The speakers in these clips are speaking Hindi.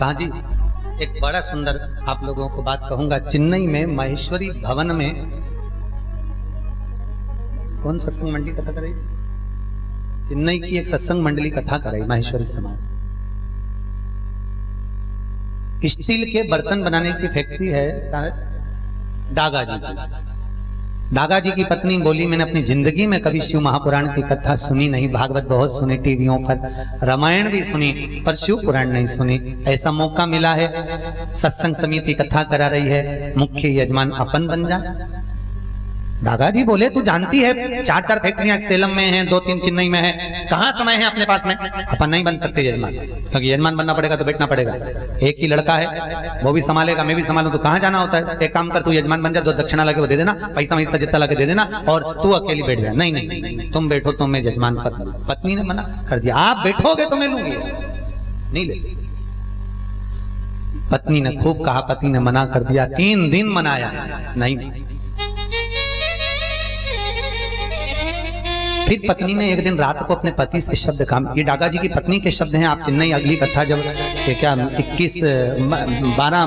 शाह जी, एक बड़ा सुंदर आप लोगों को बात कहूंगा। चेन्नई में महेश्वरी भवन में कौन सत्संग मंडली कथा कर रही? चेन्नई की एक सत्संग मंडली कथा कर रही, महेश्वरी समाज। स्टील के बर्तन बनाने की फैक्ट्री है डागा जी। डागा जी की पत्नी बोली, मैंने अपनी जिंदगी में कभी शिव महापुराण की कथा सुनी नहीं, भागवत बहुत सुनी टीवियों पर, रामायण भी सुनी, पर शिव पुराण नहीं सुनी। ऐसा मौका मिला है, सत्संग समिति कथा करा रही है, मुख्य यजमान अपन बन जा। डागा जी बोले, तू जानती है 4-4 फैक्ट्रियां सेलम में हैं, 2-3 चेन्नई में है, कहां समय है अपने पास में? अपन नहीं बन सकते यजमान, क्योंकि यजमान बनना पड़ेगा तो बैठना पड़ेगा। एक ही लड़का है, वो भी संभालेगा, मैं भी संभालूं, तो कहां जाना होता है? एक काम कर, तू यजमान बन जा, जो दक्षिणा लगे वो दे देना, पैसा वैसा जितना लगे दे देना, और तू अकेली बैठ जा। नहीं नहीं नहीं, तुम बैठो तो मैं यजमान पद। पत्नी ने मना कर दिया, आप बैठोगे तो मैं लूंगी, नहीं ले। पत्नी ने खूब कहा, पति ने मना कर दिया, 3 दिन मनाया, नहीं। फिर पत्नी ने एक दिन रात को अपने पति से शब्द काम, ये डागा जी की पत्नी के शब्द हैं। आप चेन्नई अगली कथा जब क्या 12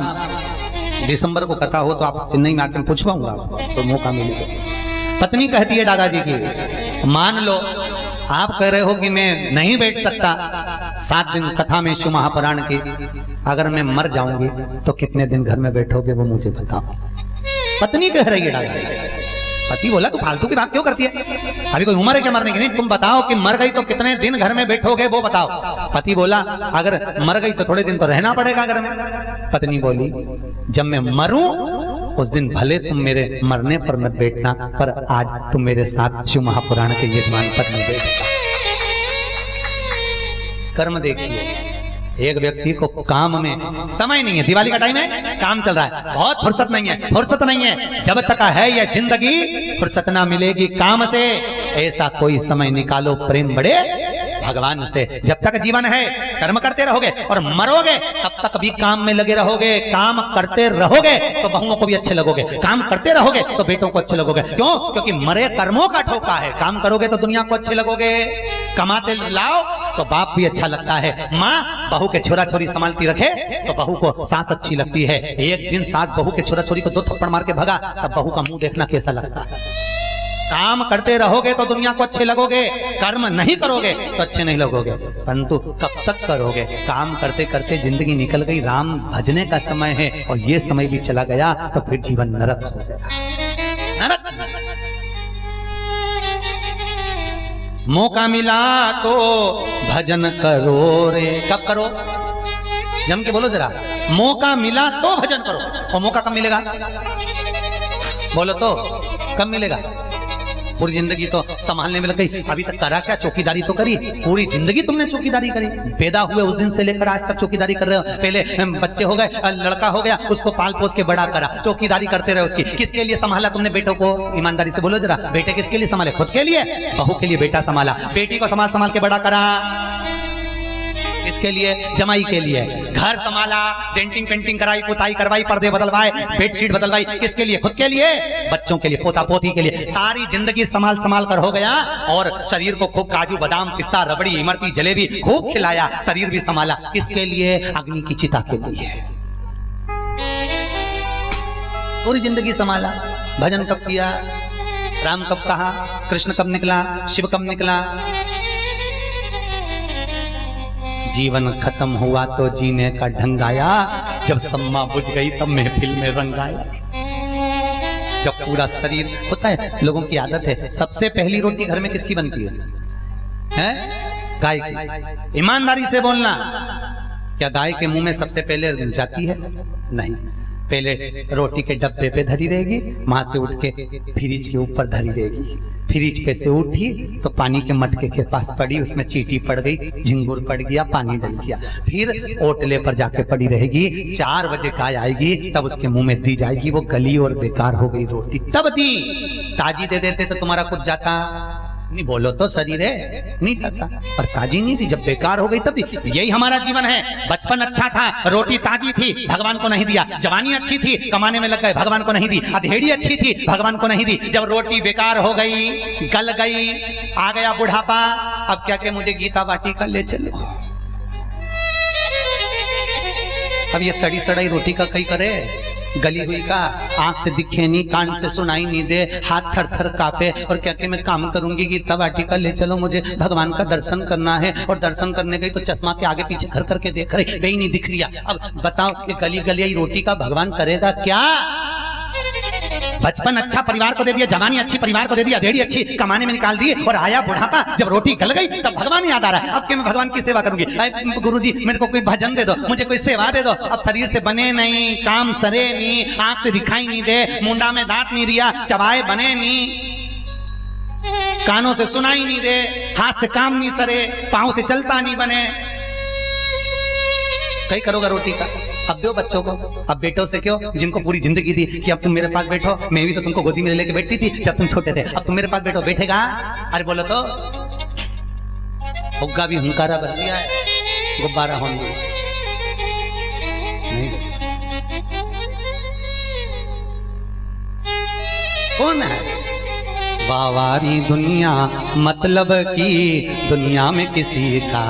दिसंबर को कथा हो तो आप चेन्नई में आकर पूछवाऊंगा तो मौका मिलेगा। पत्नी कहती है डागा जी की, मान लो आप कह रहे हो कि मैं नहीं बैठ सकता 7 दिन कथा में शिव महापुराण की, अगर मैं मर जाऊंगी तो कितने दिन घर में बैठोगे वो मुझे बताओ। पत्नी कह रही है डागा जी। पति बोला, तू फालतू की बात क्यों करती है, अभी कोई उम्र है क्या मरने की? नहीं, तुम बताओ कि मर गई तो कितने दिन घर में बैठोगे वो बताओ। पति बोला, अगर मर गई तो थोड़े दिन तो रहना पड़ेगा घर में। पत्नी बोली, जब मैं मरूं उस दिन भले तुम मेरे मरने पर मत बैठना, पर आज तुम मेरे साथ शिव महापुराण के यजमान पद में बैठना। कर्म देखिए, एक व्यक्ति को काम में समय नहीं है, दिवाली का टाइम है, काम चल रहा है, बहुत फुर्सत नहीं है, फुर्सत नहीं है। जब तक है यह जिंदगी फुर्सत ना मिलेगी काम से, ऐसा कोई समय निकालो प्रेम बढ़े भगवान से। जब तक जीवन है कर्म करते रहोगे, और मरोगे तब तक भी काम में लगे रहोगे। काम करते रहोगे तो बहुओं को भी अच्छे लगोगे, काम करते रहोगे तो बेटों को अच्छे लगोगे। क्यों? क्योंकि मरे कर्मों का ठोका है। काम करोगे तो दुनिया को अच्छे लगोगे, कमाते लाओ तो बाप भी अच्छा लगता है। माँ बहू के छोरा छोरी संभालती रखे तो बहू को सास अच्छी लगती है। एक दिन सास बहू के छोरा छोरी को 2 थप्पड़ मार के भगा, तब बहू का मुंह देखना कैसा लगता है। काम करते रहोगे तो दुनिया को अच्छे लगोगे, कर्म नहीं करोगे तो अच्छे नहीं लगोगे। परंतु कब तक करोगे? काम करते करते जिंदगी निकल गई, राम भजने का समय है और ये समय भी चला गया तो फिर जीवन नरक हो गया, नरक। मौका मिला तो भजन करो रे। कब करो? जम के बोलो जरा, मौका मिला तो भजन करो। और मौका कब मिलेगा? बोलो तो कब मिलेगा? पूरी जिंदगी तो संभालने में लग गई, अभी तक करा क्या? चौकीदारी तो करी, पूरी जिंदगी तुमने चौकीदारी करी। पैदा हुए उस दिन से लेकर आज तक चौकीदारी कर रहे हो। पहले बच्चे हो गए, लड़का हो गया, उसको पाल पोस के बड़ा करा, चौकीदारी करते रहे उसकी। किसके लिए संभाला तुमने बेटों को? ईमानदारी से बोलो जरा, बेटे किसके लिए संभाले? खुद के लिए? बहू के लिए बेटा संभाला, बेटी को संभाल संभाल के बड़ा करा। इसके लिए? जमाई के लिए। घर संभाला, डेंटिंग पेंटिंग कराई, पुताई करवाई, पर्दे बदलवाए, बेडशीट बदलवाई। किसके लिए? खुद के लिए, बच्चों के लिए, पोता पोती के लिए। सारी जिंदगी संभाल संभाल कर हो गया, और शरीर को खूब काजू बादाम पिस्ता रबड़ी इमरती जलेबी खूब खिलाया, शरीर भी संभाला। किसके लिए? अग्नि की चिता के लिए। पूरी जिंदगी संभाला। भजन कब किया? राम कब कहा? कृष्ण कब निकला? शिव कब निकला? जीवन खत्म हुआ तो जीने का ढंग आया, जब सम्मा बुझ गई तब महफिल में रंग आया। जब पूरा शरीर होता है, लोगों की आदत है, सबसे पहली रोटी घर में किसकी बनती है? हैं? गाय की। ईमानदारी से बोलना, क्या गाय के मुंह में सबसे पहले जाती है? नहीं, पहले रोटी के डब्बे पे धरी रहेगी, वहां से उठ के फ्रिज के ऊपर धरी रहेगी। फ्रिज पे से उठी तो पानी के मटके के पास पड़ी, उसमें चींटी पड़ गई, झिंगुर पड़ गया, पानी डल गया। फिर ओटले पर जाके पड़ी रहेगी, 4 बजे गाय आएगी, तब उसके मुंह में दी जाएगी। वो गली और बेकार हो गई रोटी, तब दी। ताजी दे देते तो तुम्हारा कुछ जाता नहीं, बोलो तो शरीर है नहीं करता, पर ताजी नहीं थी, जब बेकार हो गई तब थी। यही हमारा जीवन है। बचपन अच्छा था, रोटी ताजी थी, भगवान को नहीं दिया। जवानी अच्छी थी, कमाने में लग गए, भगवान को नहीं दी। अधेड़ी अच्छी थी, भगवान को नहीं दी। जब रोटी बेकार हो गई, गल गई, आ गया बुढ़ापा, अब क्या के मुझे गीता बाटी का ले चलो। अब ये सड़ी सड़ाई रोटी का कई करे, गली हुई का, आंख से दिखे नहीं, कान से सुनाई नहीं दे, हाथ थर थर कांपे और क्या कि मैं काम करूंगी कि तब आर्टिकल ले चलो, मुझे भगवान का दर्शन करना है। और दर्शन करने गई तो चश्मा के आगे पीछे कर करके देख रही, कहीं नहीं दिख रही। अब बताओ कि गली गली रोटी का भगवान करेगा क्या? बचपन अच्छा परिवार को दे दिया, जवानी अच्छी परिवार को दे दिया, डेढ़ी अच्छी कमाने में निकाल दी, और आया बुढ़ापा, जब रोटी गल गई तब भगवान याद आ रहा है। अब कि मैं भगवान की सेवा करूंगी, गुरुजी मेरे को कोई भजन दे दो, मुझे कोई सेवा दे दो। अब शरीर से बने नहीं, काम सरे नहीं, आंख से दिखाई नहीं दे, मुंडा में दांत नहीं दिया, चबाए बने नहीं, कानों से सुनाई नहीं दे, हाथ से काम नहीं सरे, पांव से चलता नहीं बने, कहीं करोगा रोटी का? अब दो बच्चों को, अब बेटों से क्यों, जिनको पूरी जिंदगी दी कि अब तुम मेरे पास बैठो, मैं भी तो तुमको गोदी में लेके बैठती थी जब तुम छोटे थे, अब तुम मेरे पास बैठो, बैठेगा? अरे बोलो तो, हुक्का भी हुंकारा भर दिया है, गुब्बारा होंगे नहीं। कौन है? वावारी दुनिया मतलब की दुनिया में किसी का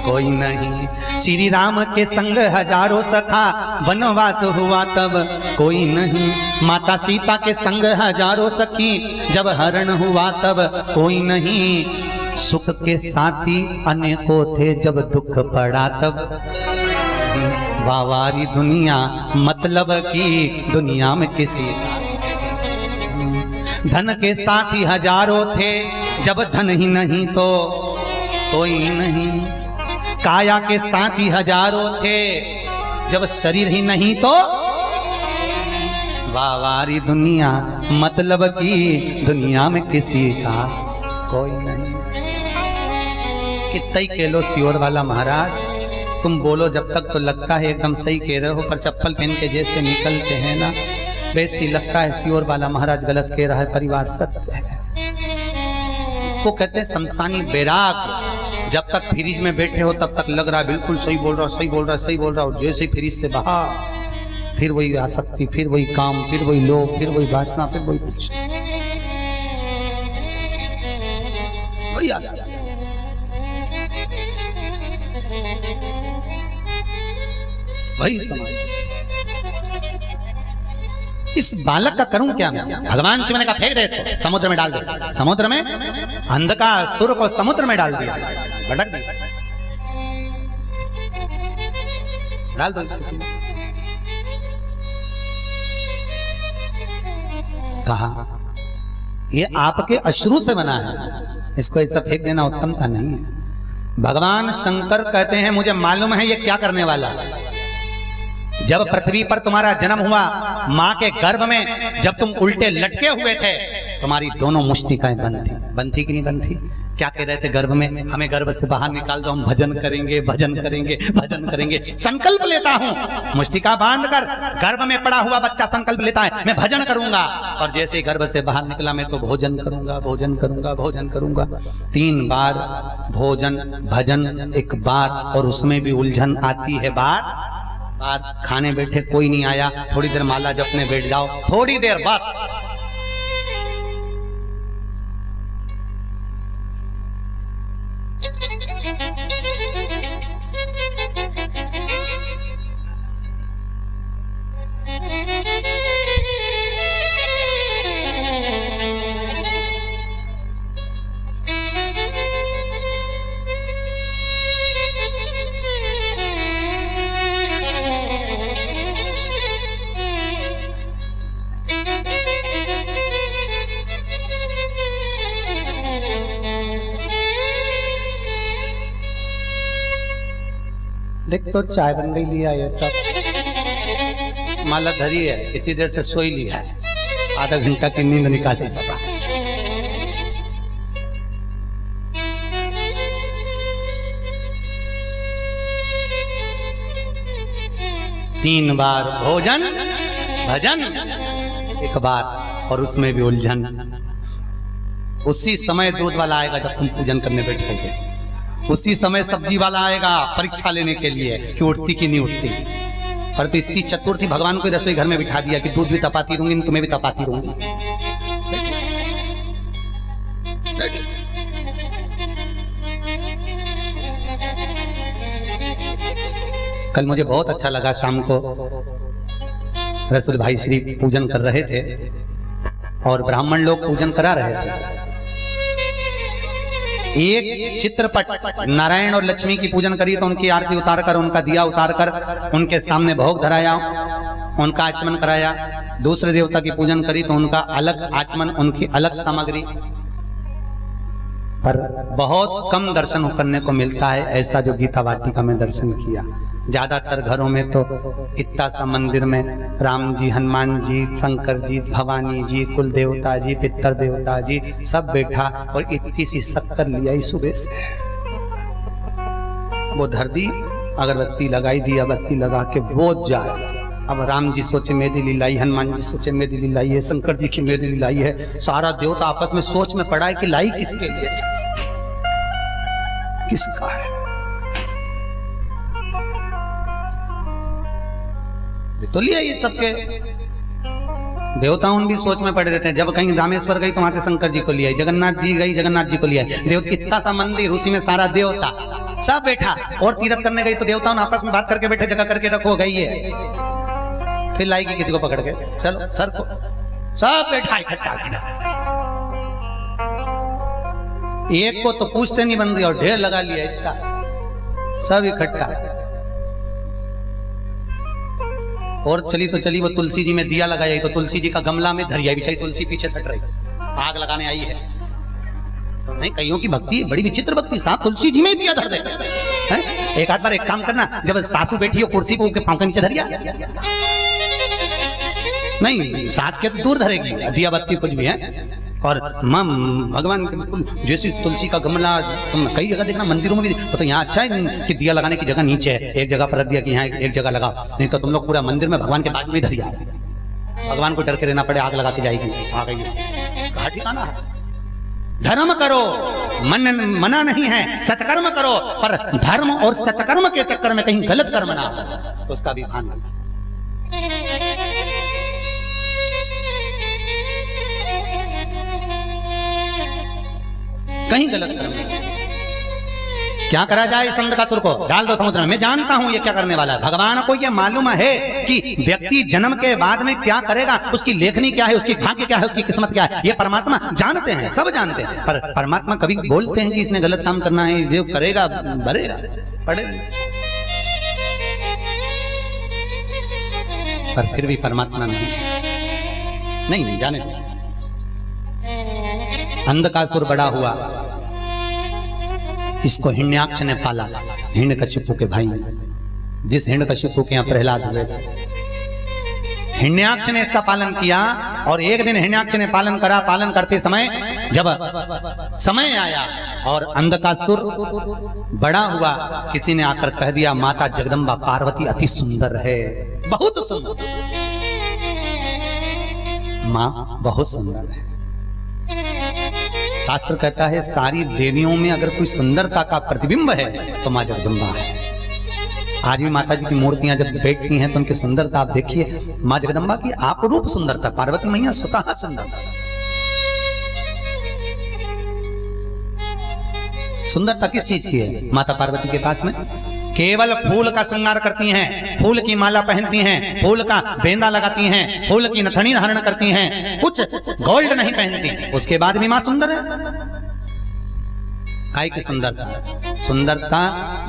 कोई नहीं। श्री राम के संग हजारों सखा, वनवास हुआ तब कोई नहीं। माता सीता के संग हजारों सखी, जब हरण हुआ तब कोई नहीं। सुख के साथी अनेकों थे, जब दुख पड़ा तब। वावारी दुनिया मतलब की दुनिया में किसी का। धन के साथी हजारों थे, जब धन ही नहीं तो कोई नहीं। काया के साथी हजारों थे, जब शरीर ही नहीं तो। वावारी दुनिया मतलब की दुनिया में किसी का कोई नहीं। कितना ही कह लो सियोर वाला महाराज, तुम बोलो जब तक तो लगता है एकदम सही कह रहे हो, पर चप्पल पहन के जैसे निकलते हैं ना, वैसे ही लगता है सियोर वाला महाराज गलत कह रहा है, परिवार सत्य है। इसको कहते हैं शमशानी बैराग। जब तक फ्रिज में बैठे हो तब तक लग रहा है बिल्कुल सही बोल रहा, सही बोल रहा, सही बोल रहा, और जैसे ही फ्रिज से बाहर, फिर वही आसक्ति, फिर वही काम, फिर वही लोभ, फिर वही वासना, फिर वही कुछ, वही आसक्ति। वही समाज। इस बालक का करूं क्या मैं? भगवान शिव ने कहा फेंक दे इसको, समुद्र में डाल दे। समुद्र में अंधकार सुर को समुद्र में डाल दिया, भटक दिया, डाल दो इसको। कहा ये आपके अश्रु से बना है, इसको ऐसा फेंक देना उत्तमता नहीं है। भगवान शंकर कहते हैं मुझे मालूम है ये क्या करने वाला। जब पृथ्वी पर तुम्हारा जन्म हुआ, मां के गर्भ में जब तुम उल्टे लटके हुए थे, तुम्हारी दोनों मुष्टिकाएं बंद थी। बंद थी कि नहीं बंद थी? क्या कह रहे थे गर्भ में? हमें गर्भ से बाहर निकाल दो, हम भजन करेंगे, भजन करेंगे, भजन करेंगे। संकल्प लेता हूं, मुष्टिका बांधकर गर्भ में पड़ा हुआ बच्चा संकल्प लेता है मैं भजन करूंगा, और जैसे ही गर्भ से बाहर निकला मैं तो भोजन करूंगा, भोजन करूंगा, भोजन करूंगा। 3 बार भोजन भजन, एक बार, और उसमें भी उलझन आती है। बार खाने बैठे कोई नहीं आया, थोड़ी देर माला जपने बैठ जाओ, थोड़ी देर बस। देख तो चाय बन गई, लिया ये तब माला धरी है, इतनी देर से सोई लिया है, आधा घंटा की नींद निकाले जाता। 3 बार भोजन भजन, एक बार, और उसमें भी उलझन। उसी समय दूध वाला आएगा जब तुम पूजन करने बैठोगे, उसी समय सब्जी वाला आएगा परीक्षा लेने के लिए कि उठती कि नहीं उठती। पर तो इतनी चतुर थी, भगवान को रसोई घर में बिठा दिया कि दूध भी तपाती रहूंगी, तुम्हें भी तपाती रहूंगी। कल मुझे बहुत अच्छा लगा, शाम को रसूल भाई श्री पूजन कर रहे थे और ब्राह्मण लोग पूजन करा रहे थे। एक चित्रपट नारायण और लक्ष्मी की पूजन करी तो उनकी आरती उतार कर, उनका दिया उतार कर उनके सामने भोग धराया, उनका आचमन कराया। दूसरे देवता की पूजन करी तो उनका अलग आचमन, उनकी अलग सामग्री। पर बहुत कम दर्शन करने को मिलता है ऐसा जो गीता वाटिका में दर्शन किया। ज्यादातर घरों में तो इतना सा मंदिर में राम जी, हनुमान जी, शंकर जी, भवानी जी, कुल देवता जी, पितर देवता जी सब बैठा और इतनी सी शक्कर लिया ही सुबह से, वो धर दी, अगरबत्ती लगाई, दिया बत्ती लगा के वो जाए। अब राम जी सोचे मेरी लीलाई, हनुमान जी सोचे मेरी लीलाई है, शंकर जी की मेरी लीलाई है, सारा देवता आपस में सोच में पड़ा है कि लाई किसके लिए, किसका है। तो लिया ये सबके देवताओं भी सोच में पड़े रहते हैं। जब कहीं रामेश्वर गई तो वहां से शंकर जी को लिया, जगन्नाथ जी गई जगन्नाथ जी को लिया, देव कितना सा मंदिर, उसी में सारा देवता सब बैठा। और तीर्थ करने गई तो देवताओं आपस में बात करके बैठे, जगह करके रखो गई है, फिर लाएगी किसी को पकड़ के, चलो सर को सब बैठा इकट्ठा। एक को तो पूछते नहीं बन रही और ढेर लगा लिया इतना, सब इकट्ठा। और चली तो चली, वो तुलसी जी में दिया लगाई तो तुलसी जी का गमला में धरिया बिछाई, तुलसी पीछे सट रही, आग लगाने आई है। नहीं, कईयों की भक्ति बड़ी विचित्र भक्ति, साथ तुलसी जी में दिया धर दे। एक आध बार एक काम करना, जब सासू बैठी हो कुर्सी को पांव के नीचे धरिया, नहीं सास के तो दूर धरेगी, दिया बत्ती कुछ भी है। और मां भगवान के बिल्कुल जैसी तुलसी का गमला, तुम कई जगह देखना मंदिरों में भी, तो यहाँ अच्छा है कि दिया लगाने की जगह नीचे है, एक जगह पर रख दिया कि यहाँ एक जगह लगाओ, नहीं तो तुम लोग पूरा मंदिर में भगवान के बाजू में धरिया, भगवान को डर के रहना पड़े, आग लगा के जाएगी, आ गई कहा ठिकाना है। धर्म करो, मन मना नहीं है, सत्कर्म करो, पर धर्म और सत्कर्म के चक्कर में कहीं गलत कर्म ना हो तो उसका भी ध्यान रखो। कहीं गलत कर्म, क्या करा जाए इस अंधकासुर को, डाल दो समुद्र में। मैं जानता हूं ये क्या करने वाला है, भगवान को ये मालूम है कि व्यक्ति जन्म के बाद में क्या करेगा, उसकी लेखनी क्या है, उसकी भाग्य क्या है, उसकी किस्मत क्या है, ये परमात्मा जानते हैं, सब जानते हैं। पर परमात्मा कभी बोलते हैं कि इसने गलत काम करना है, जो करेगा भरेगा पड़ेगा, पर फिर भी परमात्मा नहीं जाने। अंधकासुर बड़ा हुआ, इसको हिरण्याक्ष ने पाला, हिरण्यकशिपु के भाई, जिस हिरण्यकशिपु के यहाँ प्रहलाद हुए, हिरण्याक्ष ने इसका पालन किया। और एक दिन हिरण्याक्ष ने पालन करा, पालन करते समय जब समय आया और अंधकासुर बड़ा हुआ, किसी ने आकर कह दिया माता जगदम्बा पार्वती अति सुंदर है, बहुत सुंदर, मां बहुत सुंदर है। शास्त्र कहता है सारी देवियों में अगर कोई सुंदरता का प्रतिबिंब है तो मां जगदम्बा है। आज भी माता जी की मूर्तियां जब बैठती हैं तो उनकी सुंदरता आप देखिए, मां जगदम्बा की आप रूप सुंदरता, पार्वती मैया स्वतः सुंदरता। सुंदरता किस चीज की है माता पार्वती के पास में? केवल फूल का श्रृंगार करती हैं, फूल की माला पहनती हैं, फूल का बेंदा लगाती हैं, फूल की नथनी धारण करती हैं, कुछ गोल्ड नहीं पहनती, उसके बाद भी मां सुंदर है। काय की सुंदरता? सुंदरता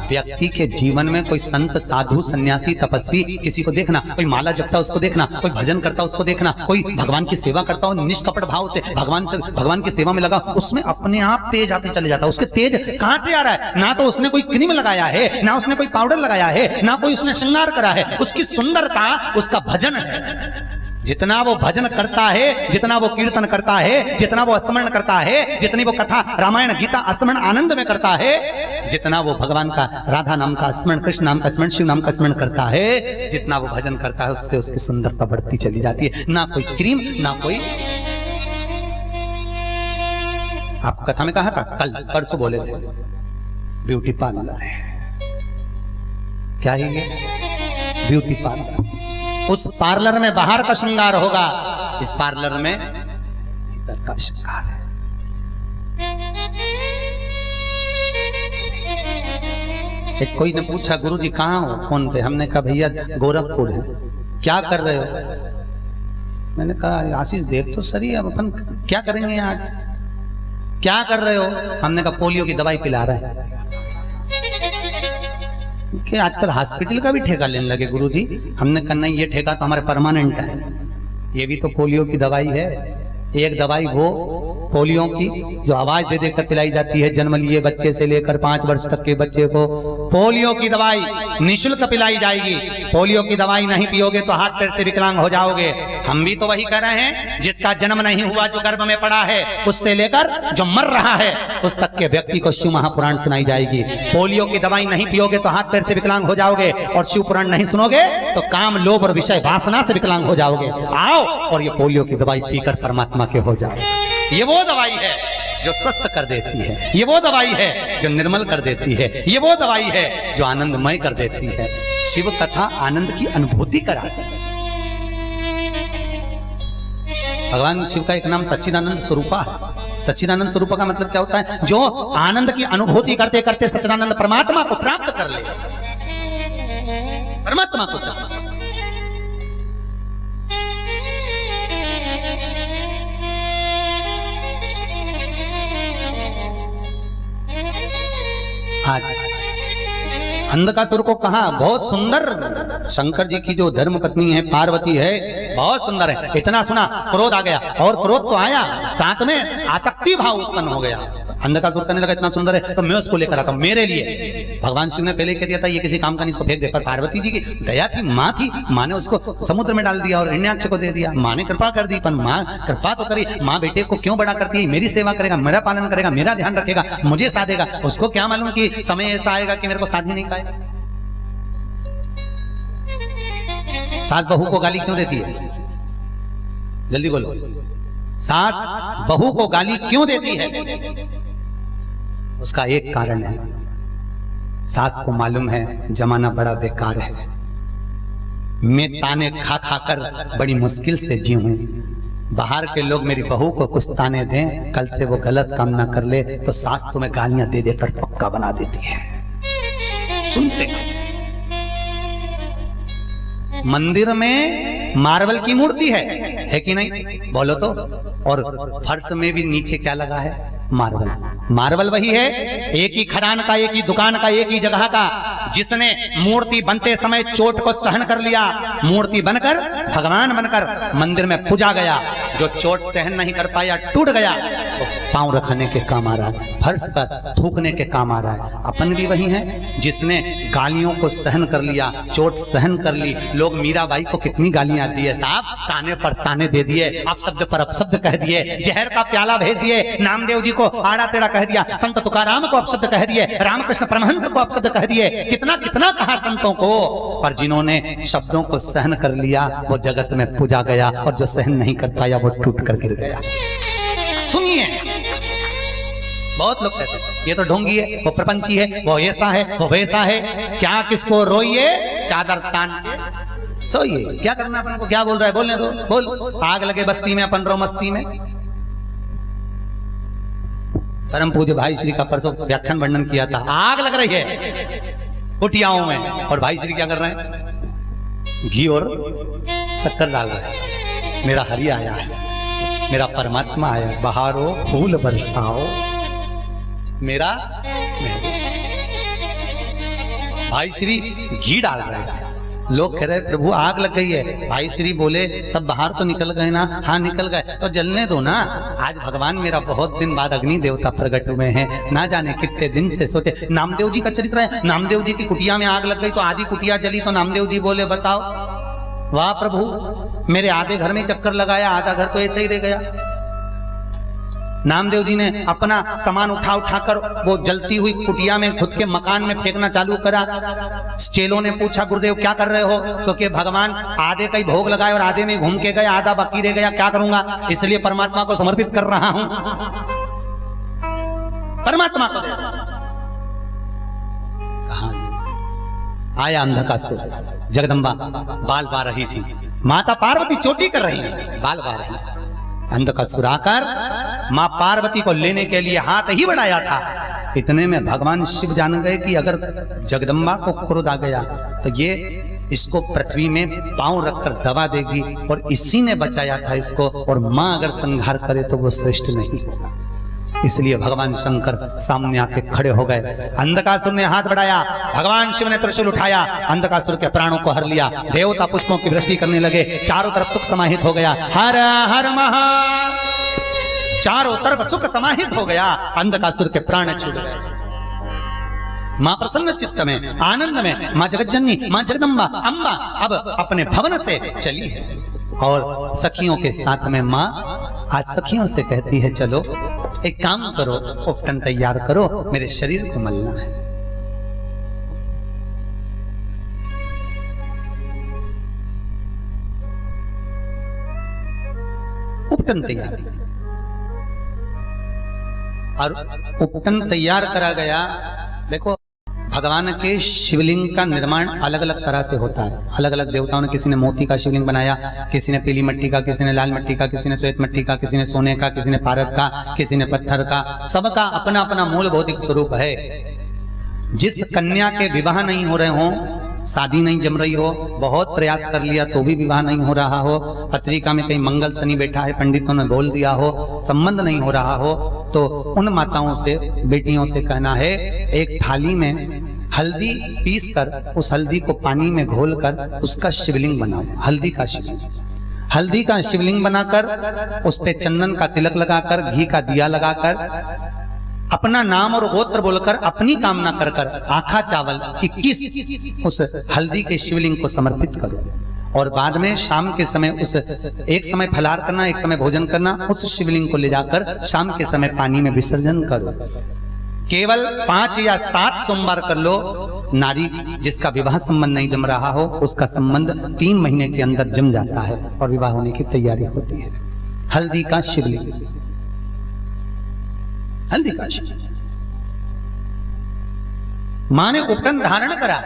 व्यक्ति के जीवन में कोई संत, साधु, सन्यासी, तपस्वी किसी को देखना, कोई माला जपता उसको देखना, कोई भजन करता उसको देखना, कोई भगवान की सेवा करता हो निष्कपट भाव से भगवान की सेवा में लगा, उसमें अपने आप तेज आते चले जाता है। उसके तेज कहां से आ रहा है? ना तो उसने कोई क्रीम लगाया है, ना उसने कोई पाउडर लगाया है, ना कोई उसने श्रृंगार करा है, उसकी सुंदरता उसका भजन है। जितना वो भजन करता है, जितना वो कीर्तन करता है, जितना वो स्मरण करता है, जितनी वो कथा रामायण गीता स्मरण आनंद में करता है, जितना वो भगवान का राधा नाम का स्मरण, कृष्ण नाम का स्मरण, शिव नाम का स्मरण करता है, जितना वो भजन करता है, उससे उसकी सुंदरता बढ़ती चली जाती है। ना कोई क्रीम, ना कोई, आपको कथा में कहा था, कल परसों बोले थे, ब्यूटी पार्लर है। क्या है ये? Beauty parlour. उस पार्लर में बाहर का श्रृंगार होगा, इस पार्लर में भीतर का श्रृंगार है। एक कोई ने पूछा गुरुजी कहाँ हो फोन पे, हमने कहा भैया गोरखपुर है। क्या कर रहे हो? मैंने कहा आशीष देख तो सही, अब अपन क्या करेंगे यहाँ, क्या कर रहे हो? हमने कहा पोलियो की दवाई पिला रहे हैं। कि आजकल हॉस्पिटल का भी ठेका लेने लगे गुरुजी। हमने कहा नहीं, ये ठेका तो हमारे परमानेंट है, ये भी तो पोलियो की दवाई है। एक दवाई वो पोलियो की जो आवाज दे देकर पिलाई जाती है, जन्म लिए बच्चे से लेकर 5 वर्ष तक के बच्चे को पोलियो की दवाई निःशुल्क पिलाई जाएगी। पोलियो की दवाई नहीं पियोगे तो हाथ पैर से विकलांग हो जाओगे। हम भी तो वही कर रहे हैं, जिसका जन्म नहीं हुआ, जो गर्भ में पड़ा है, उससे लेकर जो मर रहा है उस तक के व्यक्ति को शिव महापुराण सुनाई जाएगी। पोलियो की दवाई नहीं पियोगे तो हाथ पैर से विकलांग हो जाओगे, और शिव पुराण नहीं सुनोगे तो काम, लोभ और विषय वासना से विकलांग हो जाओगे। आओ और ये पोलियो की दवाई पीकर परमात्मा के हो जाओ। ये वो दवाई है जो स्वस्थ कर देती है, ये वो दवाई है जो निर्मल कर देती है, ये वो दवाई है जो आनंदमय कर देती है। शिव कथा आनंद की अनुभूति कराती है। भगवान शिव का एक नाम सच्चिदानंद स्वरूपा है। सच्चिदानंद स्वरूपा का मतलब क्या होता है? जो आनंद की अनुभूति करते करते सच्चिदानंद परमात्मा को प्राप्त कर ले, परमात्मा को चाहता। आज अंधकासुर को कहा, बहुत सुंदर शंकर जी की जो धर्म पत्नी है पार्वती है, बहुत सुंदर है। इतना सुना क्रोध आ गया, और क्रोध तो आया, साथ में आसक्ति भाव उत्पन्न हो गया। अंधकासुर करने लगा इतना सुंदर है तो मैं उसको लेकर आता, मेरे लिए। भगवान शिव ने पहले कह दिया था ये किसी काम का नहीं, इसको फेंक दे। पर पार्वती जी की दया थी, माँ थी, माँ ने उसको समुद्र में डाल दिया और हिरण्याक्ष को दे दिया। माँ ने कृपा कर दी, पर माँ कृपा तो करी, माँ बेटे को क्यों बड़ा करती है? मेरी सेवा करेगा, मेरा पालन करेगा, मेरा ध्यान रखेगा, मुझे साधेगा। उसको क्या मालूम कि समय ऐसा आएगा कि मेरे को साध ही नहीं पाएगा। सास बहू को गाली क्यों देती है? जल्दी बोलो, सास बहू को गाली क्यों देती है? उसका एक कारण है, सास को मालूम है जमाना बड़ा बेकार है, मैं ताने खा खा कर बड़ी मुश्किल से जी हूं। बाहर के लोग मेरी बहू को कुछ ताने दें, कल से वो गलत काम ना कर ले तो सास तुम्हें गालियां दे देकर पक्का बना देती है। सुनते मंदिर में मार्बल की मूर्ति है कि नहीं? बोलो तो। और फर्श में भी नीचे क्या लगा है? मार्बल। मार्बल वही है, एक ही खदान का, एक ही दुकान का, एक ही जगह का, जिसने मूर्ति बनते समय चोट को सहन कर लिया, मूर्ति बनकर, भगवान बनकर मंदिर में पूजा गया। जो चोट सहन नहीं कर पाया, टूट गया, तो पांव रखने के काम आ रहा है, फर्श पर थूकने के काम आ रहा है। अपन भी वही है, जिसने गालियों को सहन कर लिया, चोट सहन कर ली। लोग मीराबाई को कितनी गालियां दी है साहब, ताने पर ताने दे दिए, अपशब्द पर अपशब्द कह दिए, जहर का प्याला भेज दिए, नामदेव जी को आड़ा टेढ़ा कह दिया, संत तुकाराम को अपशब्द कह दिए, रामकृष्ण परमहंस को अपशब्द कह दिए, कितना कितना कहा संतों को। पर जिन्होंने शब्दों को सहन कर लिया वो जगत में पूजा गया, और जो सहन नहीं कर पाया वो टूट कर गिर गया। सुनिए, बहुत लोग कहते हैं ये तो ढोंगी है, वो प्रपंची है, वो ऐसा है, वो वैसा है। क्या किसको रोइए, चादर तान के सोइए। क्या करना अपन को? क्या बोल रहा है? बोलने दो, बोल। आग लगे बस्ती में, अपन रो मस्ती में। परम पूज्य भाई श्री का परसों व्याख्यान वर्णन किया था, आग लग रही है कुटियाओं में, और भाई श्री क्या कर रहे हैं? घी और शक्कर डाल रहे हैं। मेरा हरि आया है, मेरा परमात्मा आया, बहारो फूल बरसाओ मेरा। भाई श्री घी डाल रहे हैं, लोग कह रहे प्रभु आग लग गई है। भाई श्री बोले सब बाहर तो निकल गए ना? हाँ निकल गए, तो जलने दो ना। आज भगवान मेरा बहुत दिन बाद अग्नि देवता प्रकट हुए हैं, ना जाने कितने दिन से सोचे। नामदेव जी का चरित्र है, नामदेव जी की कुटिया में आग लग गई तो आधी कुटिया जली, तो नामदेव जी बोले बताओ, वाह प्रभु, मेरे आधे घर में चक्कर लगाया, आधा घर तो ऐसे ही रह गया। नामदेव जी ने अपना सामान उठा उठाकर वो जलती हुई कुटिया में, खुद के मकान में फेंकना चालू करा। चेलों ने पूछा गुरुदेव क्या कर रहे हो? तो कि भगवान आधे का ही भोग लगाए और आधे में घूम के गए, आधा बाकी रह गया, क्या करूंगा? इसलिए परमात्मा को समर्पित कर रहा हूं, परमात्मा को। कहां आया अंधकासुर? जगदम्बा बाल बा रही थी, माता पार्वती चोटी कर रही है, बाल बा रही है। अंधकासुर आकर मां पार्वती को लेने के लिए हाथ ही बढ़ाया था, इतने में भगवान शिव जान गए कि अगर जगदम्बा को क्रोध आ गया तो ये इसको पृथ्वी में पांव रखकर दबा देगी, और इसी ने बचाया था इसको, और मां अगर संहार करे तो वो श्रेष्ठ नहीं होगा। इसलिए भगवान शंकर सामने आके खड़े हो गए। अंधकासुर ने हाथ बढ़ाया, भगवान शिव ने त्रिशूल उठाया, अंधकासुर के प्राणों को हर लिया। देवता पुष्पों की वृष्टि करने लगे, चारों तरफ सुख समाहित हो गया। हर हर महा, चारों तरफ सुख समाहित हो गया, अंधकासुर के प्राण छूट गए। मां प्रसन्न चित्त में, आनंद में, मां जगज्जननी, मां जगदम्बा अम्बा अब अपने भवन से चली है, और सखियों के साथ में मां आज सखियों से कहती है, चलो एक काम करो, उपटन तैयार करो, मेरे शरीर को मलना है। उपटन तैयार, और उपटन तैयार करा गया। देखो, भगवान के शिवलिंग का निर्माण अलग अलग तरह से होता है। अलग अलग देवताओं ने, किसी ने मोती का शिवलिंग बनाया, किसी ने पीली मिट्टी का, किसी ने लाल मिट्टी का, किसी ने श्वेत मिट्टी का, किसी ने सोने का, किसी ने पारद का, किसी ने पत्थर का। सबका अपना अपना मूल भौतिक स्वरूप है। जिस कन्या के विवाह नहीं हो रहे हों, शादी नहीं जम रही हो, बहुत प्रयास कर लिया तो भी विवाह नहीं हो रहा हो, पत्रिका में कहीं मंगल शनि बैठा है, पंडितों ने बोल दिया हो, संबंध नहीं हो रहा हो, तो उन माताओं से, बेटियों से कहना है, एक थाली में हल्दी पीस कर, उस हल्दी को पानी में घोलकर उसका शिवलिंग बनाओ। हल्दी का शिवलिंग, हल्दी का शिवलिंग बनाकर उस पे चंदन का तिलक लगाकर, घी का दिया लगाकर, अपना नाम और गोत्र बोलकर, अपनी कामना कर कर आखा चावल 21 उस हल्दी के शिवलिंग को समर्पित करो, और बाद में शाम के समय उस, एक समय फलाहार करना, एक समय भोजन करना, उस शिवलिंग को ले जाकर शाम के समय पानी में विसर्जन करो। केवल 5 या 7 सोमवार कर लो। नारी जिसका विवाह संबंध नहीं जम रहा हो, उसका संबंध 3 महीने के अंदर जम जाता है और विवाह होने की तैयारी होती है। हल्दी का शिवलिंग, हल्दी का शिवलिंग। मां ने उपटन धारण करा,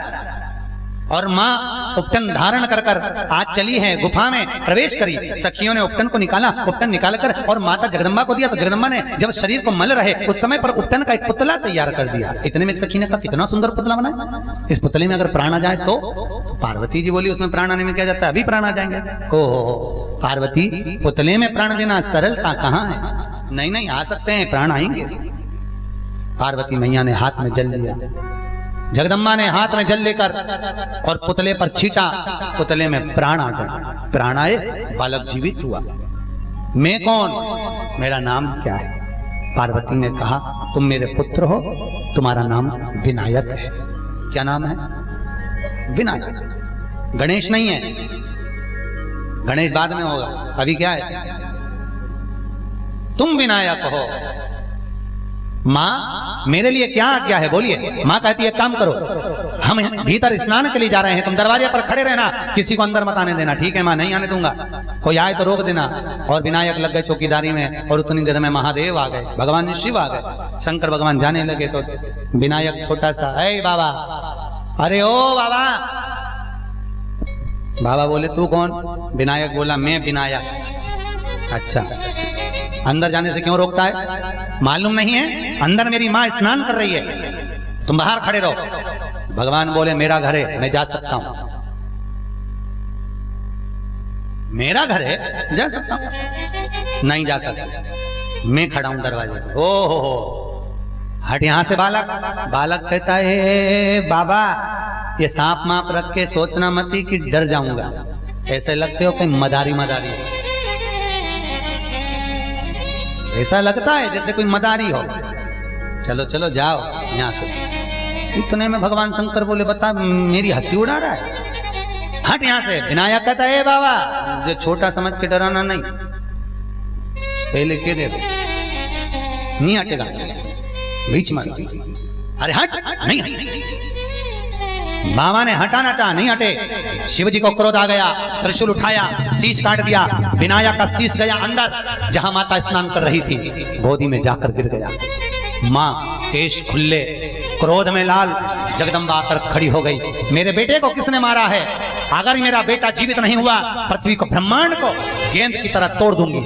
और मां उपटन धारण कर कर आज चली है, गुफा में प्रवेश करी। सखियों ने उपटन को निकाला, उपटन निकाल कर और माता जगदम्बा को दिया, तो जगदम्बा ने जब शरीर को मल रहे उस समय पर उपटन का एक पुतला तैयार कर दिया। इतने में एक सखी ने कहा, कितना सुंदर पुतला बनाया, इस पुतले में अगर प्राण आ जाए तो पार्वती जी बोली, उसमें प्राण आने में क्या जाता है, अभी प्राण आ जाएंगे। ओ पार्वती, पुतले में प्राण देना सरलता कहाँ है? नहीं नहीं, आ सकते हैं, प्राण आएंगे। पार्वती मैया ने हाथ में जल लिया, जगदम्बा ने हाथ में जल लेकर और पुतले पर छीटा, पुतले में प्राण आ गए। प्राण आए, बालक जीवित हुआ। मैं कौन, मेरा नाम क्या है? पार्वती ने कहा, तुम मेरे पुत्र हो, तुम्हारा नाम विनायक है। क्या नाम है? विनायक। गणेश नहीं है, गणेश बाद में होगा, अभी क्या है? तुम विनायक हो। माँ मेरे लिए क्या आज्ञा है, बोलिए। माँ कहती है, काम करो, हम भीतर स्नान के लिए जा रहे हैं, तुम दरवाजे पर खड़े रहना, किसी को अंदर मत आने देना। ठीक है माँ, नहीं आने दूंगा, कोई आए तो रोक देना। और विनायक लग गए चौकीदारी में, और उतनी देर में महादेव आ गए, भगवान शिव आ गए। शंकर भगवान जाने लगे तो विनायक छोटा सा, ऐ बाबा, अरे ओ बाबा। बाबा बोले, तू कौन? विनायक बोला, मैं विनायक। अच्छा, अंदर जाने से क्यों रोकता है? मालूम नहीं है, अंदर मेरी माँ स्नान कर रही है, तुम बाहर खड़े रहो। भगवान बोले, मेरा घर है, मैं जा सकता हूं। मेरा घर है, जा सकता हूं? नहीं जा सकता, मैं खड़ा हूं दरवाजे पे। ओ हट यहां से बालक। बालक कहता है, बाबा ये सांप माप रख के सोचना मत ही कि डर जाऊंगा, ऐसे लगते हो कहीं मदारी मदारी, ऐसा लगता है जैसे कोई मदारी हो। चलो चलो जाओ यहां से। इतने में भगवान शंकर बोले, बता मेरी हंसी उड़ा रहा है, हट यहां से। विनायक कहता है, बाबा जो छोटा समझ के डराना नहीं, पहले के दे दो, नहीं हटेगा, बीच में। अरे हट, नहीं हट। बाबा ने हटाना चाहा, नहीं हटे। शिवजी को क्रोध आ गया, त्रिशूल उठाया, शीश काट दिया। विनायक का शीश गया अंदर, जहां माता स्नान कर रही थी, गोदी में जाकर गिर गया। मां केश खुले, क्रोध में लाल जगदम्बा आकर खड़ी हो गई। मेरे बेटे को किसने मारा है? अगर मेरा बेटा जीवित नहीं हुआ, पृथ्वी को, ब्रह्मांड को गेंद की तरह तोड़ दूंगी।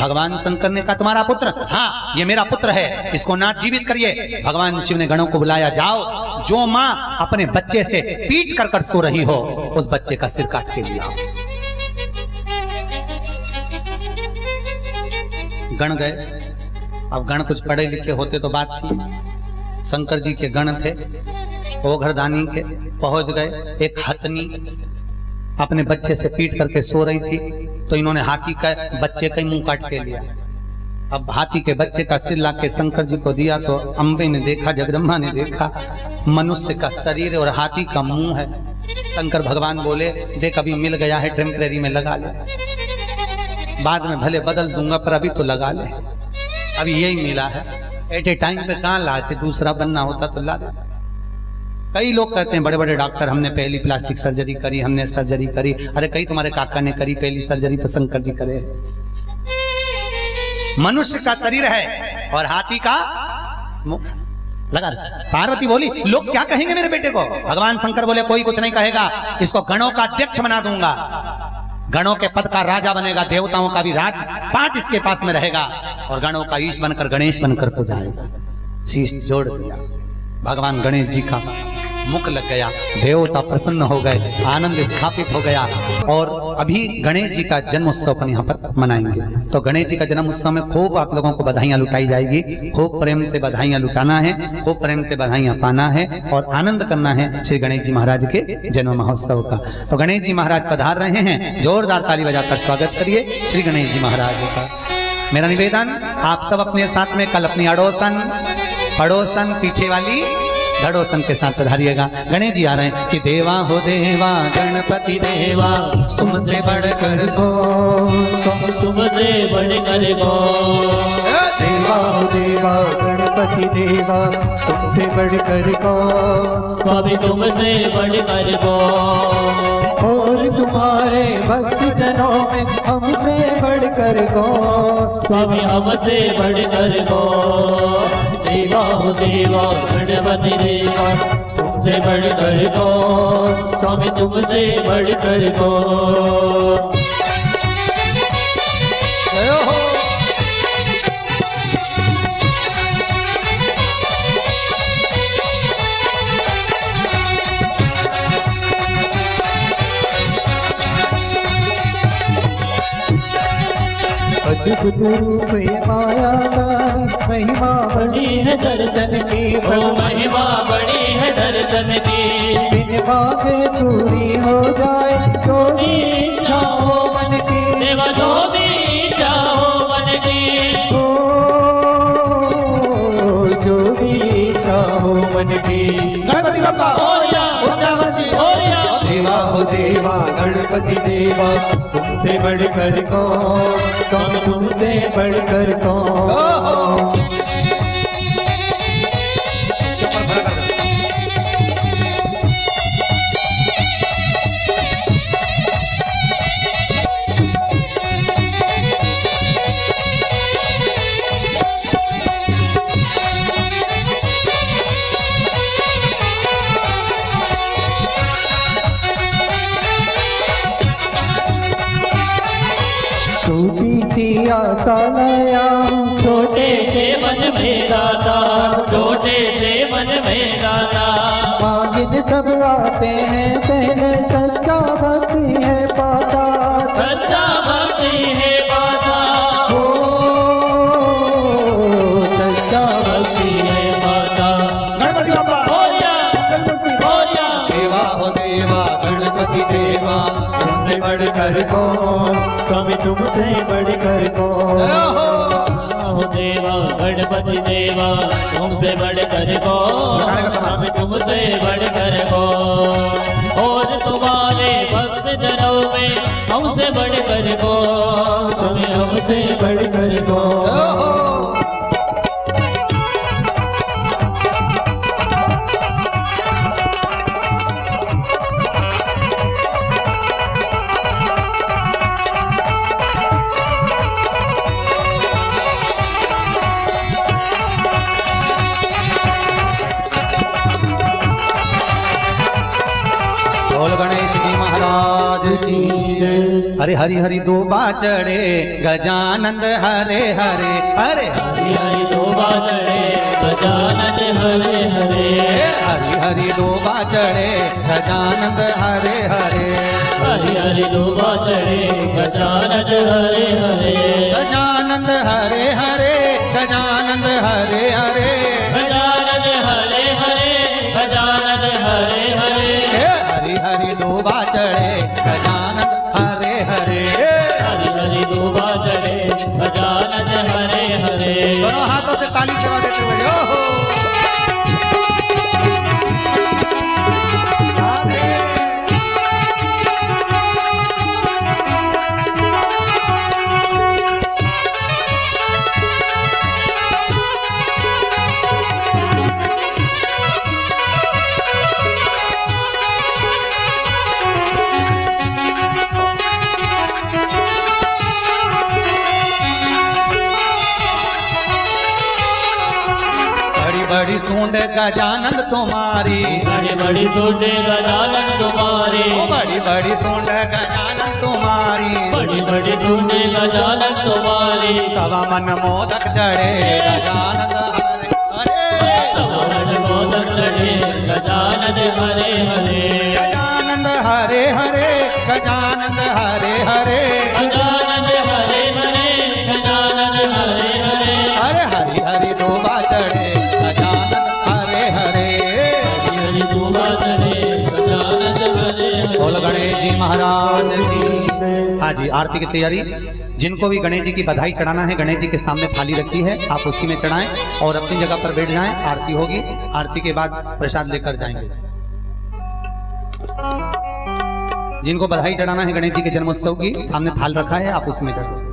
भगवान शंकर ने कहा, तुम्हारा पुत्र? हाँ, ये मेरा पुत्र है, इसको ना जीवित करिए। भगवान शिव ने गणों को बुलाया, जाओ जो माँ अपने बच्चे से पीट कर सो रही हो, उस बच्चे का सिर काट के लिया। गण गए। अब गण कुछ पढ़े लिखे होते तो बात थी। शंकर जी के गण थे, ओघरदानी के, पहुंच गए। एक हथनी अपने बच्चे से पीट करके सो रही थी, तो इन्होंने हाथी का बच्चे का ही मुंह काट के लिया। अब हाथी के बच्चे का सिर लाके शंकर जी को दिया, तो अम्बे ने देखा, जगदम्बा ने देखा, मनुष्य का शरीर और हाथी का मुंह है। शंकर भगवान बोले, देख अभी मिल गया है, टेम्परेरी में लगा ले, बाद में भले बदल दूंगा, पर अभी तो लगा ले, अभी यही मिला है। एट ए टाइम पे कहाँ लाते, दूसरा बनना होता तो ला देता। कई लोग कहते हैं, बड़े बड़े डॉक्टर, हमने पहली प्लास्टिक सर्जरी करी, हमने सर्जरी करी। अरे कई तुम्हारे काका ने करी पहली सर्जरी, तो शंकर जी करे। मनुष्य का शरीर है और हाथी का मुख लगा। पार्वती बोली, लोग क्या कहेंगे मेरे बेटे को? भगवान शंकर बोले, कोई कुछ नहीं कहेगा, इसको गणों का अध्यक्ष बना दूंगा, गणों के पद का राजा बनेगा, देवताओं का भी राज पाठ इसके पास में रहेगा, और गणों का ईश बनकर, गणेश बनकर पूजाएगा। शीश जोड़ दिया। भगवान गणेश जी का मुख लग गया, देवता प्रसन्न हो गए, आनंद स्थापित हो गया। और अभी गणेश जी का जन्म उत्सव अपन यहाँ पर मनाएंगे। तो गणेश जी का जन्म उत्सव में खूब आप लोगों को बधाइयां लुटाई जाएगी। खूब प्रेम से बधाइयां लुटाना है, खूब प्रेम से बधाइयां पाना है और आनंद करना है श्री गणेश जी महाराज के जन्म महोत्सव का। तो गणेश जी महाराज पधार रहे हैं, जोरदार ताली बजाकर स्वागत करिए श्री गणेश जी महाराज का। मेरा निवेदन, आप सब अपने साथ में कल अपनी अड़ोसन पड़ोसन पीछे वाली धड़ोसन के साथ पधारिएगा। गणेश जी आ रहे हैं कि देवा हो देवा गणपति देवा, तुमसे बढ़कर को, तुमसे बढ़कर को। देवा हो देवा गणपति देवा, तुमसे बढ़कर को, स्वामी तुमसे बढ़कर को। और तुम्हारे भक्त जनों में हमसे बढ़कर को, स्वामी हमसे बढ़कर को। देवा हो देवा गणपति देवा, तुमसे बढ़कर को, स्वामी तुमसे बढ़कर को। अद्भुत रूप ये माया का महिमा बड़ी है दर्शन की, ओ महिमा बड़ी है दर्शन की। बिन मांगे पूरी हो जाए जो भी इच्छा हो मन की, देवा जो भी इच्छा हो मन की। ओ जो भी इच्छा हो मन की। गणपति बप्पा उच्चावची। देवा हो देवा गणपति देवा, तुमसे बढ़कर कौन, कौन तुमसे बढ़कर कौन। छोटी सी आशा लाया हूँ, छोटे से मन में दाता, छोटे से मन में दाता। मांगिन सब आते हैं, पहले सच्चा भक्ति है पाता, सच्चा भक्ति है पासा। ओ सच्चा भक्ति है पाता। गणपति बप्पा देवा हो देवा गणपति देवा, तुमसे बढ़कर कौन, स्वामी तुमसे बढ़कर कौन। हो देवा गणपति देवा, तुमसे बढ़कर को, स्वामी तुमसे बढ़कर को। और तुम्हारे भक्त जनों में हमसे बढ़कर को, स्वामी हमसे बढ़कर कौन। अरे हरि हरि दूबा चढ़े गजानंद हरे हरे हरे हरि हरि दूबा चढ़े गजानन हरे हरे हरि हरि दूबा चढ़े गजानंद हरे हरे हरि हरि दूबा चढ़े गजानन हरे हरे गजानंद हरे हरे गजानंद हरे हरे गजानन हरे हरे गजानन हरे हरे हरि हरि दूबा चढ़े गजानंद हरे हरे हरि हरि दूबा चढ़े गजानन हरे हरे दोनों हाथों से ताली सेवा देते हुए ओहो बड़ी सूंड गजानंद तुम्हारी बड़ी बड़ी सूंड गजानन तुम्हारी बड़ी बड़ी सूंड गजानन तुम्हारी बड़ी बड़ी सूंड गजानन तुम्हारी सवा मन मोदक चढ़े गजानंद हरे सवा मन मोदक चढ़े गजानन हरे हरे गजानंद हरे हरे गजानंद हरे हरे गजानन हरे हरे गजानन हरे हरे हरे हरि हरि दूबा चढ़े गजानंद हरे हरे हरि दूबा चढ़े गजानन हरे हरे बोल गणेश जी महाराज की हाँ जी आरती की तैयारी जिनको भी गणेश जी की बधाई चढ़ाना है गणेश जी के सामने थाली रखी है आप उसी में चढ़ाएं और अपनी जगह पर बैठ जाएं आरती होगी आरती के बाद प्रसाद लेकर जाएंगे जिनको बधाई चढ़ाना है गणेश जी के जन्मोत्सव की सामने थाल रखा है आप उसमें चढ़ो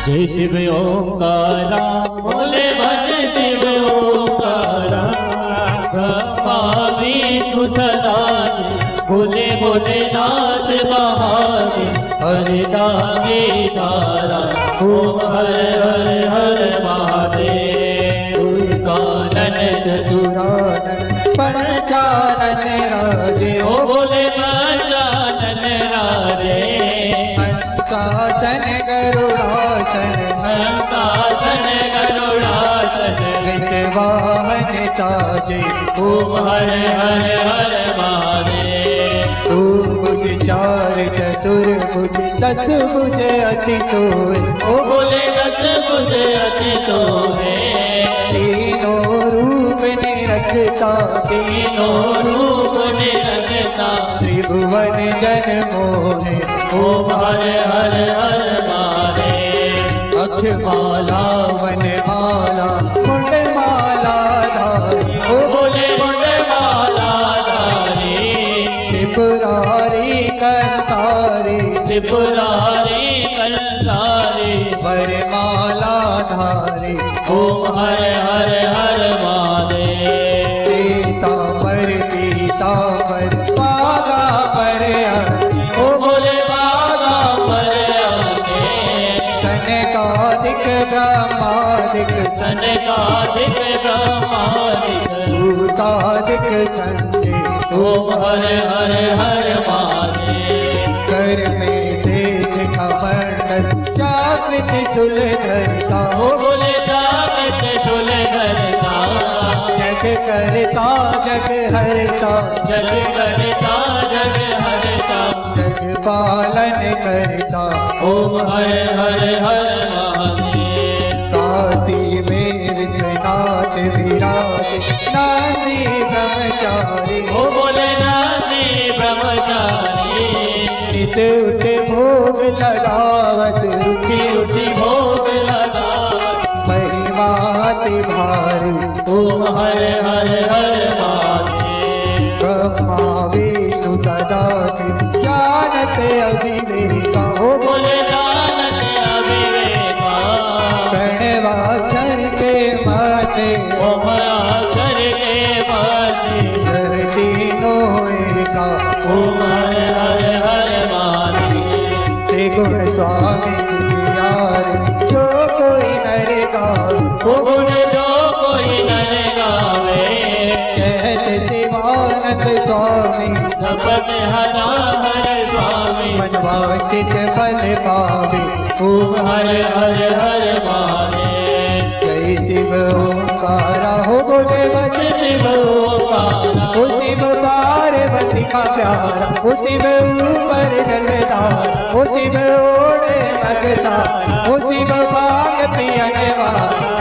जय शिव ओंकारा बोले भज शिव ओंकारा ब्रह्मा विष्णु सदा बोले बोले नाथ बहारे हरे दागे तारा ओम हर हर हर महादेव कानन चतुरानन पंचानन राजे ओ बोले पंचानन राजे शासन गरुड़ासन शासन गरुड़ासन वाहन ताजे ओम हर हर हर महादेव तू बुझ चार चतुर्भुज दस बुझ अति सोय ओ बोले दस बुझ अति सोहे तीनों रूप निरखता तीनों रूप निरखता त्रिभुवन जन मोहे ओम हर हर हर महादेव अक्षमाला वनमाला कुंडमाला धारी ओ बोले मुंड माला धारी त्रिपुरारी करतारी त्रिपुरारी कंसारी वरमाला धारी ओम हर हर हर महादेव सीता पर पीता पर पागा पर ओ बोले बागा पर आगे सनकादिक ब्रह्मादिक सनकादिक ब्रह्मादिक भूतादिक संजय ओम हर हर हर महादेव कर में शेष खमंडल जागृत चुल धरता ओ बोले जागत चुल करता जग करता जग हरता जग करता जग हरता जग पालन करता ओम हर हर हर महादेव काशी में विश्वनाथ विराज नांदी ब्रह्मचारी ओ बोले नानी ब्रह्मचारी नित उठ भोग लगावत रुचि रुचि भोग लगावत महिमाति भारी ओम हर हर हर महादेव ब्रह्मा विष्णु सदा जानत अभिवेका हो बोले जानत अविवेका प्रणवाक्षर के माते ओम अक्षर के माते तीनों एका ओम हर हर हर महादेव त्रिगुण स्वामी यार वो गुण जो कोई नर गावे कहत शिवानंद स्वामी जपत हरा हर स्वामी मनवांचित फल पावे ओम हर हर हर महादेव जय शिव ओंकारा हो बोले बजे शिव ओंकारा ओ शिव पार्वती का प्यारा ओ शिव ऊपर जलदार ओ शिव ओढ़े मगता ओ शिव बाग पियनवा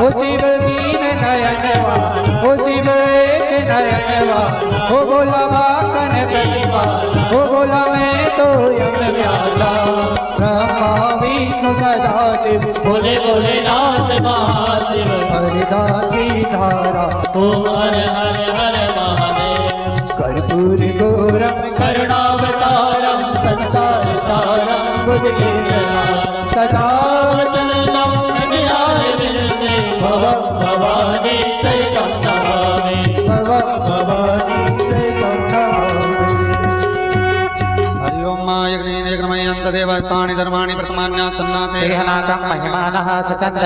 ओ शिव मीन नयनवा ओ शिव एक नयनवा ओ बोला माखन प्रतिभा ओ बोला मैं तो यम व्याला ब्रह्मा विष्णु सदा शिव बोले भोलेनाथ महाशिव हरिदास की धारा ओम हर हर हर महादेव कर्पूर गौरम करुणावतारम संसार सारम बुद्धि सदा वचनम विहाय विरते भवं भवानी सैकं नमामि भवानी से हरि ओम यज्ञेन यज्ञमयं तदेव स्थानि धर्माणि प्रथमान्यात् सन्नाते महिमानः सचन्द